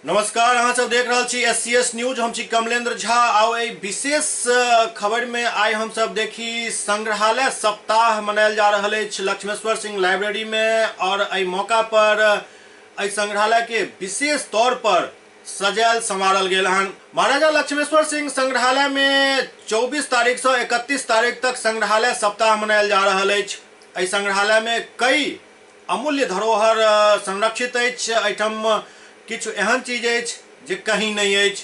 नमस्कार, अहाँ सब देख रहा छी SCS न्यूज। हम छी कमलेंद्र झा। आओ ए विशेष खबर में आइ हम सब देखी संग्रहालय सप्ताह मनायल जा रहा है लक्ष्मेश्वर सिंह लाइब्रेरी में। और ए मौका पर ए संग्रहालय के विशेष तौर पर सजायल संवारल गेल हन। महाराजा लक्ष्मेश्वर सिंह संग्रहालय में 24 तारीख से 31 तारीख तक संग्रहालय सप्ताह मनायल जा रहा है। ए संग्रहालय में कई अमूल्य धरोहर संरक्षित अछि। एहिठाम किछु एहन चीज अछि जे कहीं नहीं अछि।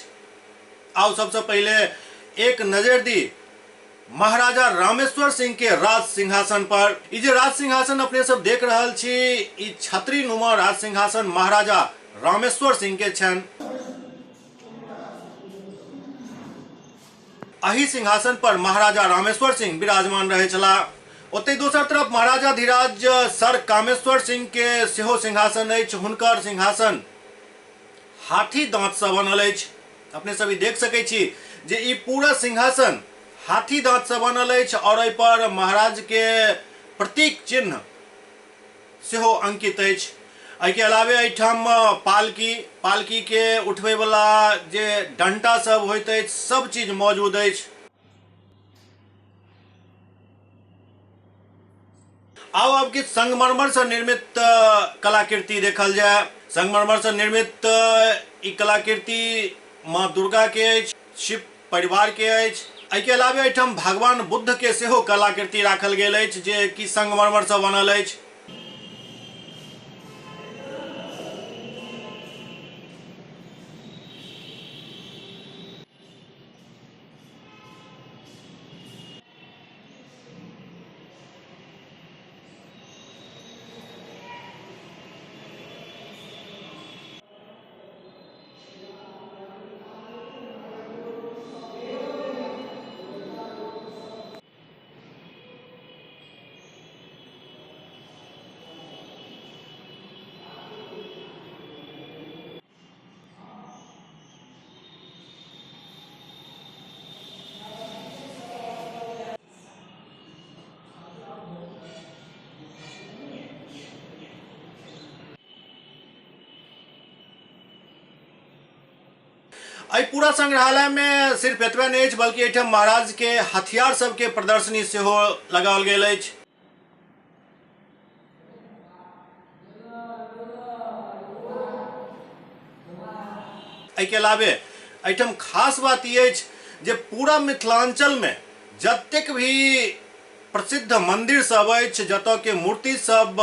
आओ सबसे पहले एक नजर दी महाराजा रामेश्वर सिंह के राज सिंहासन पर। ई जे राज सिंहासन अपने सब देख रहल छी, ई छतरी नुमा राज सिंहासन महाराजा रामेश्वर सिंह के छन। अही सिंहासन पर महाराजा रामेश्वर सिंह विराजमान रहे छला। ओते दोसर तरफ महाराजा धीराज सर कामेश्वर सिंह के सेहो सिंहासन अछि। हुनकर सिंहासन हाथी दांत से बनल अछि। अपने सभी देख सकै छी जे ई पूरा सिंहासन हाथी दांत से बनल अछि और एहि पर महाराज के प्रतीक चिन्ह सेहो अंकित अछि। एहि के अलावे एहिठाम पालकी के उठबै वाला जे डंटा सब होइत अछि, सब चीज मौजूद अछि। आओ अब किछु संगमरमर से निर्मित कलाकृति देखल जाए। संगमरमर से निर्मित ई कलाकृति माँ दुर्गा के अछि, शिव परिवार के अछि। एहि के अलावे एहिठाम भगवान बुद्ध के सेहो कलाकृति राखल गेल अछि जे कि संगमरमर से बनल अछि। आई पूरा संग्रहालय में सिर्फ एतबे नहीं अछि, बल्कि एहिठाम महाराज के हथियार सब के प्रदर्शनी सेहो लगाओल गेल अछि। एहि के अलावे एहिठाम खास बात ई अछि जे पूरा मिथिलांचल में जतेक भी प्रसिद्ध मंदिर सब अछि, जतऽ के मूर्ति सब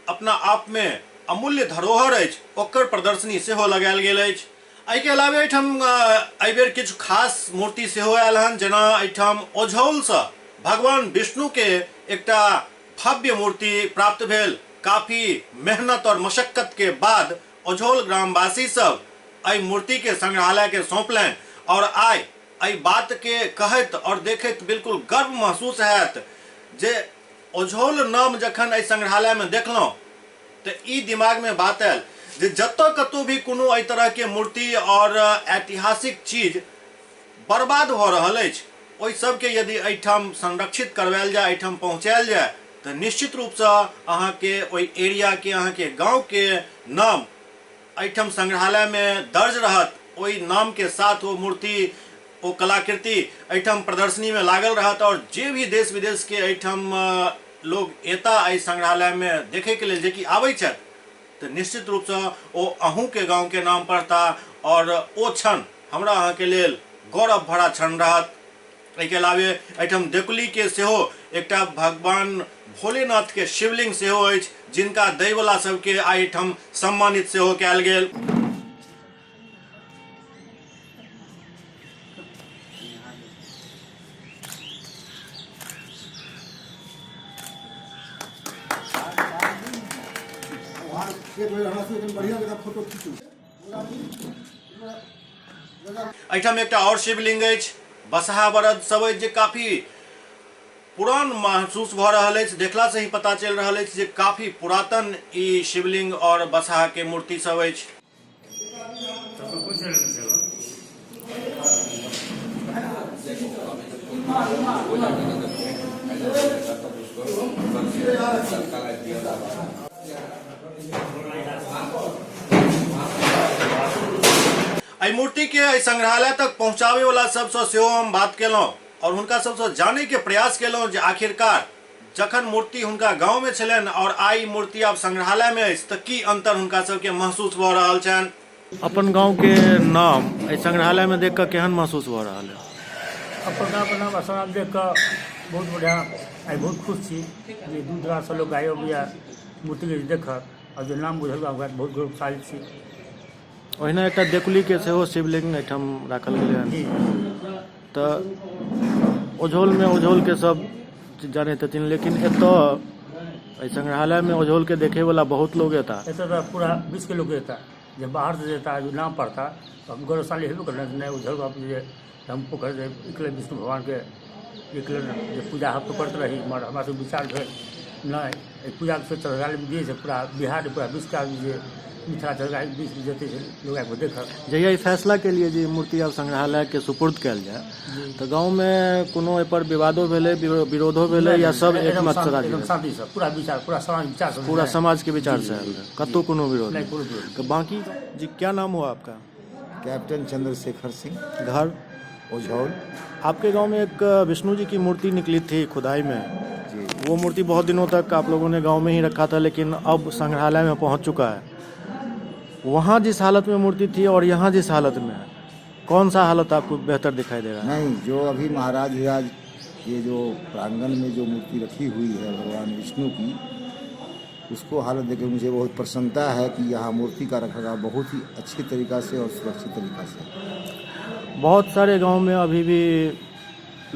अपना आप में अमूल्य धरोहर अछि, ओकर प्रदर्शनी सेहो लगायल गेल अछि। एहि के अलावे एहिठाम एहि बेर किछु खास मूर्ति सेहो आयल हन। जेना एहिठाम ओझौल से भगवान विष्णु के एकटा भव्य मूर्ति प्राप्त भेल। काफी मेहनत और मशक्कत के बाद ओझौल ग्रामवासी सब एहि मूर्ति के संग्रहालय के सौंपलनि और आइ एहि बात के कहैत और देखैत बिल्कुल गर्व महसूस हैत जे ओझौल नाम जखन एहि संग्रहालय में देखलहुँ तो ई दिमाग में बात आयल जे जतऽ कतौ भी कोनो एहि तरह के मूर्ति और ऐतिहासिक चीज बर्बाद हो रहल अछि, ओहि सबके यदि एहिठाम संरक्षित करवायल जाए, एहिठाम पहुँचायल जाए, तो निश्चित रूप से अहाँ के ओहि एरिया के, अहाँ के गाँव के नाम एहिठाम संग्रहालय में दर्ज रहत। ओहि नाम के साथ वो मूर्ति, वो कलाकृति एहिठाम प्रदर्शनी में लागल रहत और जे भी देश विदेश के एहिठाम लोग एता एहि संग्रहालय में देखे के लेल जे कि आबै छथि, तो निश्चित रूप से ओ अहूँ के गांव के नाम पड़ता और ओ क्षण हमरा अहाँ के लेल गौरव भरा क्षण रहत। एहि के अलावे एहिठाम देकुली के सेहो एकटा भगवान भोलेनाथ के शिवलिंग सेहो अछि, जिनका दै वाला सबके एहिठाम सम्मानित सेहो कयल गेल। एहिठाम एकटा और शिवलिंग अछि, बसहा बरद सब अछि, जे काफी पुरान महसूस भ रहल अछि। देखला से ही पता चल रहल अछि जे काफी पुरातन ई शिवलिंग और बसहा के मूर्ति सब अछि। एहि मूर्ति के एहि संग्रहालय तक पहुंचावे वाला सबसे सेहो हम बात केलहुं और हुनका सबसे जाने के प्रयास केलहुं जे आखिरकार जखन मूर्ति हुनका गांव में छलनि और आई मूर्ति आब संग्रहालय में अछि तऽ की अंतर हुनका सबके महसूस भऽ रहल छनि। अपन गांव के नाम एहि संग्रहालय में देख कऽ केहन महसूस भऽ रहल है? अपन गाँव के नाम स्थान देख कऽ बहुत बढ़िया, आई बहुत खुश छी जे दूर दराज से लोग आयो बिया मूर्ति के देखत और जो नाम बुझल बा बहुत गौरवशाली छी। ओहिना एकटा देकुली के सेहो शिवलिंग एहिठाम राखल गेलै हन। तऽ ओझोल के सब जाने छथिन, लेकिन एतऽ संग्रहालय में ओझोल के देखे वाला बहुत लोग एता। तो पूरा विश्व के लोग एता, जब बाहर से देता जो नाम पढ़ता तो हम गौरवशाली हेबे करना नहीं ओझोल बाप जे हम पोखर जे निकले विष्णु भगवान के निकले जो पूजा हम तो करते रही, मगर हमारा सब विचार भेल नहीं पूजा से संग्रहालय में दिए पूरा बिहार पूरा विश्व का जे मिथिला संग्रहालय बीच में जते लोग आके देख जहिया ई फैसला के लिए जे मूर्ति अब संग्रहालय के सुपुर्द कयल जाय तो गांव में कोनो एहि पर विवादो भेलै, विरोधो भेलै या सब एक मत से राजी रहै? शांति से पूरा विचार पूरा समाज विचार से पूरा समाज के विचार से आयल रहे, कतौ कोनो विरोध नहीं। नहीं। तो बाकी जी क्या नाम हुआ आपका? कैप्टन चंद्रशेखर सिंह, घर ओझौल। आपके गांव में एक विष्णु जी की मूर्ति निकली थी खुदाई में जी, वो मूर्ति बहुत दिनों तक आप लोगों ने गांव में ही रखा था, लेकिन अब संग्रहालय में पहुंच चुका है। वहाँ जिस हालत में मूर्ति थी और यहाँ जिस हालत में है, कौन सा हालत आपको बेहतर दिखाई दे रहा है? नहीं, जो अभी महाराज विराज ये जो प्रांगण में जो मूर्ति रखी हुई है भगवान विष्णु की, उसको हालत देख मुझे बहुत प्रसन्नता है कि यहाँ मूर्ति का रखरखाव बहुत ही अच्छी तरीक़ा से और सुरक्षित तरीक़ा से। बहुत सारे गांव में अभी भी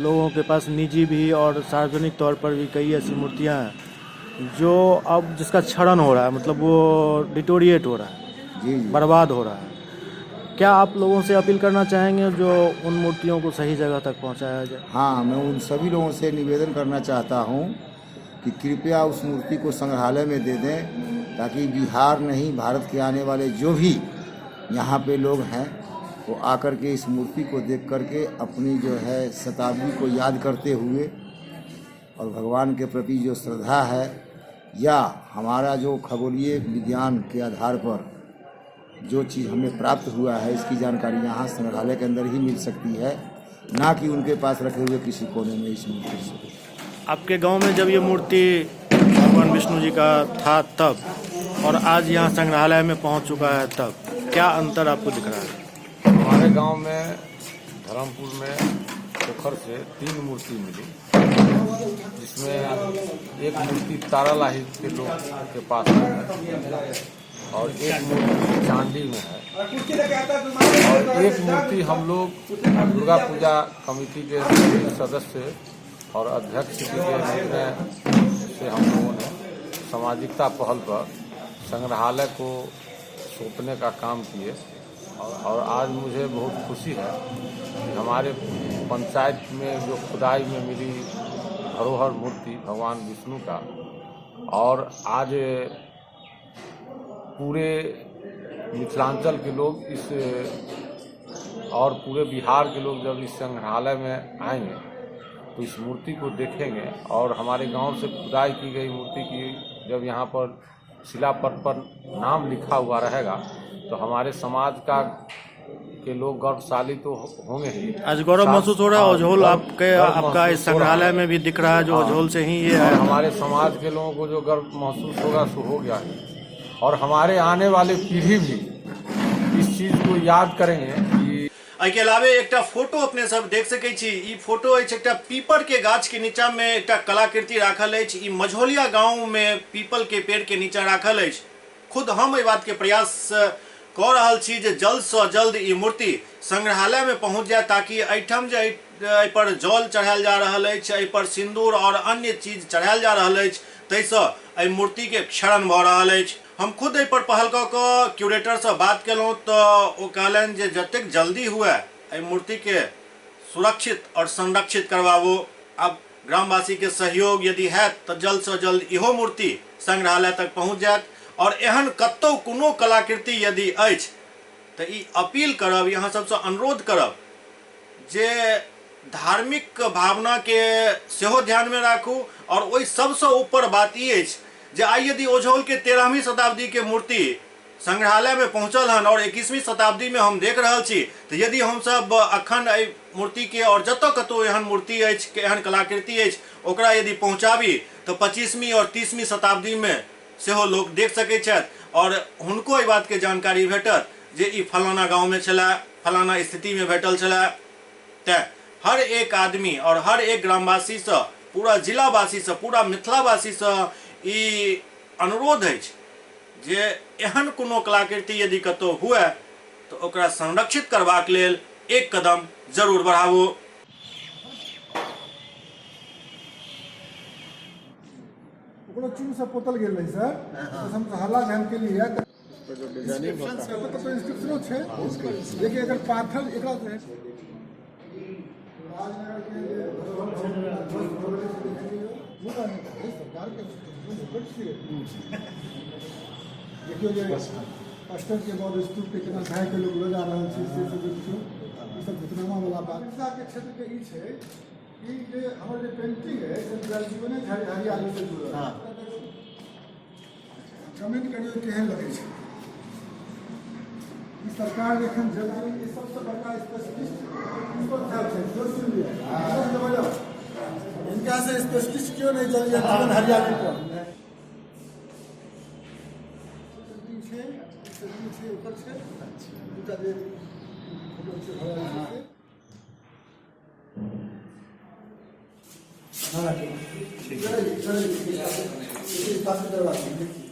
लोगों के पास निजी भी और सार्वजनिक तौर पर भी कई ऐसी मूर्तियां हैं जो अब जिसका क्षरण हो रहा है, मतलब वो डिटोरिएट हो रहा है, जी जी, बर्बाद हो रहा है। क्या आप लोगों से अपील करना चाहेंगे जो उन मूर्तियों को सही जगह तक पहुंचाया जाए? हाँ, मैं उन सभी लोगों से निवेदन करना चाहता हूँ कि कृपया उस मूर्ति को संग्रहालय में दे दें, ताकि बिहार नहीं भारत के आने वाले जो भी यहाँ पे लोग हैं वो आकर के इस मूर्ति को देख करके अपनी जो है शताब्दी को याद करते हुए और भगवान के प्रति जो श्रद्धा है या हमारा जो खगोलीय विज्ञान के आधार पर जो चीज़ हमें प्राप्त हुआ है इसकी जानकारी यहाँ संग्रहालय के अंदर ही मिल सकती है, ना कि उनके पास रखे हुए किसी कोने में इस मूर्ति से। आपके गांव में जब ये मूर्ति भगवान विष्णु जी का था तब और आज यहाँ संग्रहालय में पहुँच चुका है तब क्या अंतर आपको दिख रहा है? हमारे गांव में धर्मपुर में पोखर से 3 मूर्ति मिली, जिसमें एक मूर्ति तारा लाहित के लोग के पास है और एक मूर्ति चांदी में है और एक मूर्ति हम लोग दुर्गा पूजा कमेटी के सदस्य और अध्यक्ष जी के निर्णय से हम लोगों ने सामाजिकता पहल पर संग्रहालय को सौंपने का काम किए और आज मुझे बहुत खुशी है कि हमारे पंचायत में जो खुदाई में मिली धरोहर मूर्ति भगवान विष्णु का, और आज पूरे मिथिलांचल के लोग इस और पूरे बिहार के लोग जब इस संग्रहालय में आएंगे तो इस मूर्ति को देखेंगे और हमारे गांव से खुदाई की गई मूर्ति की जब यहाँ पर शिलापट पर नाम लिखा हुआ रहेगा तो हमारे समाज का के लोग गौरवशाली तो होंगे ही। आज गौरव महसूस हो रहा है। ओझोल आपका इस संग्रहालय में भी दिख रहा है, जो ओझोल से ही ये है। हमारे समाज के लोगों को जो गर्व महसूस होगा सो हो गया है और हमारे आने वाले पीढ़ी भी इस चीज को याद करेंगे कि एहिके अलावे एकटा फोटो अपने सब देख सकै छी। ई फोटो अछि एकटा पीपर के गाछ के नीचा में एकटा कलाकृति राखल अछि। ई मझौलिया गांव में पीपल के पेड़ के नीचा राखल अछि। खुद हम एहि बात के प्रयास कऽ रहल छी जे जल्द से जल्द ई मूर्ति संग्रहालय में पहुंच जाए, ताकि एहिठाम जे एहि पर जल चढ़ायल जा रहल अछि, एहि पर सिंदूर और अन्य चीज चढ़ायल जा रहल अछि, ताहिसँ एहि मूर्ति के क्षरण भऽ रहल अछि। हम खुद एहि पर पहल कऽ कऽ क्यूरेटर से बात केलहुँ तऽ ओ कहलनि जे जतेक जल्दी हुए एहि मूर्ति के सुरक्षित और संरक्षित करवाबू। अब ग्रामवासी के सहयोग यदि हैत तऽ जल्द से जल्द इहो मूर्ति संग्रहालय तक पहुँच जायत। और एहन कतौ कोनो कलाकृति यदि अछि तऽ ई अपील करब, यहाँ सबसे अनुरोध करब जे धार्मिक भावना के सेहो ध्यान में राखू। और ओहि सबसे ऊपर बात ई अछि जे आइ यदि ओझौल के 13वीं शताब्दी के मूर्ति संग्रहालय में पहुंचल हन और 21वीं शताब्दी में हम देख रहल छी, तो यदि हम सब अखन एहि मूर्ति के और जतऽ कतौ एहन मूर्ति अछि, एहन कलाकृति अछि, ओकरा यदि पहुंचाबी तो 25वीं और 30वीं शताब्दी में सेहो लोग देख सकै छथि और हुनको एहि बात के जानकारी भेटत जे ई फलाना गांव में छला, फलाना स्थिति में भेटल छला। तैं हर एक आदमी और हर एक ग्रामवासी से, पूरा जिलावासी से, पूरा मिथिलावासी से ई अनुरोध अछि जे एहन कोनो कलाकृति यदि कतौ हुए तो ओकरा संरक्षित करबाक लेल एक कदम जरूर बढ़ाबू। ओकरो चून से पोतल गेल रही सर, तो हम हल्ला ध्यान के लिए तो इंस्ट्रक्शनो छे। देखिए अगर पाथर एकरा से राजनगर के सरकार के देखियो जे कस्टम के बाद स्तूप के केना ढाई के लोग ले जा रहल छै, से सब देखियो ई सब घटनामा वाला बात। मिथिला के क्षेत्र के ई छै कि जे हमर जे पेंटिंग है से जल जीवने हरियाली से जुड़ल है। कमेंट करियो केहन लगे छै। ई सरकार एखन जल जीवन के सबसे बड़का स्पेशलिस्ट इसको था छै, जो सुन लिया इनका से स्पेशलिस्ट क्यों नहीं जल जीवन हरियाली पर ऊपर से दूटा दे फोटो से हरियाली से हां ठीक है चलिए इस पास करवा दीजिए।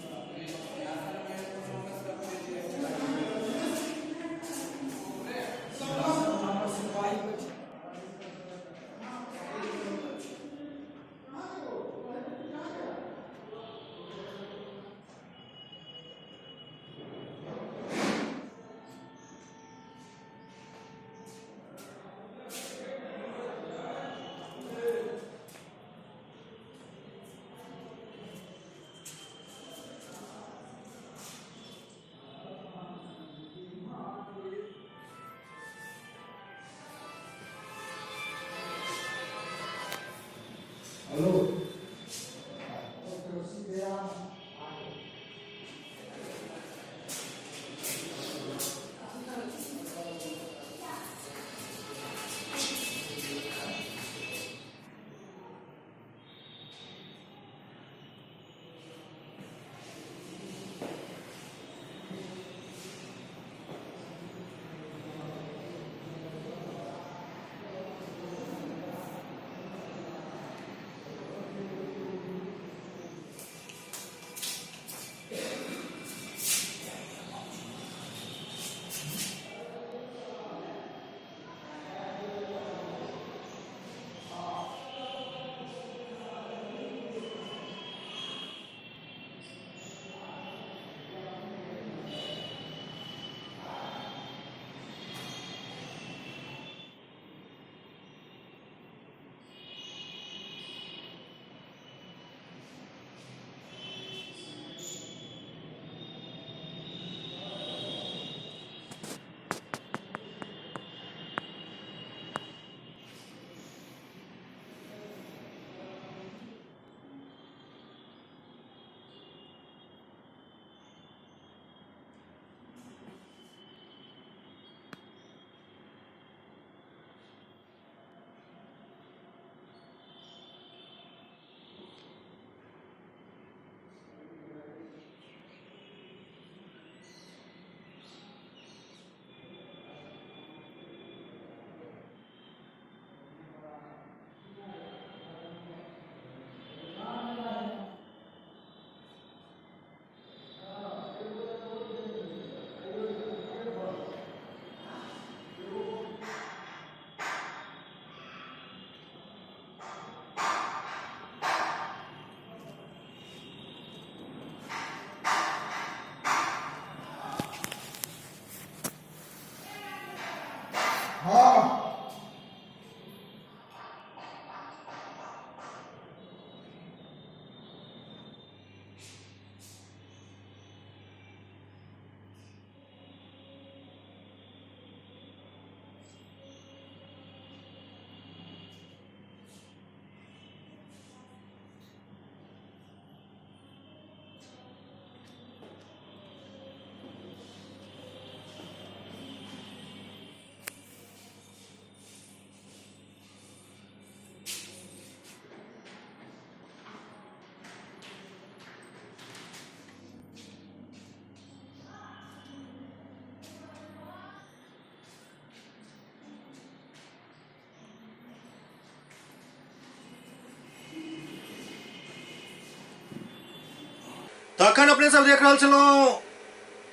तखन अपने सब देख रहल छलहुँ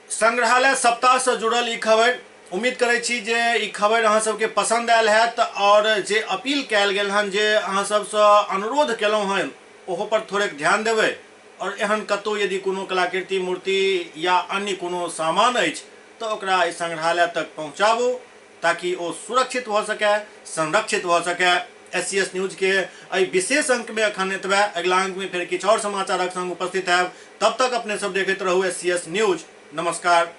संग्रहालय सप्ताह से जुड़ल ई खबर। उम्मीद करै छी जे ई खबर अहाँ सबके पसंद आयल हैत और जे अपील कयल गेल हन, जे अहाँ सबसँ अनुरोध केलहुँ हन, ओहो पर थोड़ेक ध्यान देबै और एहन कतौ यदि कोनो कलाकृति, मूर्ति या अन्य कोनो सामान अछि तऽ ओकरा ई संग्रहालय तक पहुँचाबू ताकि ओ सुरक्षित भऽ सकै, संरक्षित भऽ सकै। SCS न्यूज के एहि विशेष अंक में अखन एतबे। अगिला अंक में फिर किछु और समाचारक संग उपस्थित हैब। तब तक अपने सब देखैत रहू SCS न्यूज। नमस्कार।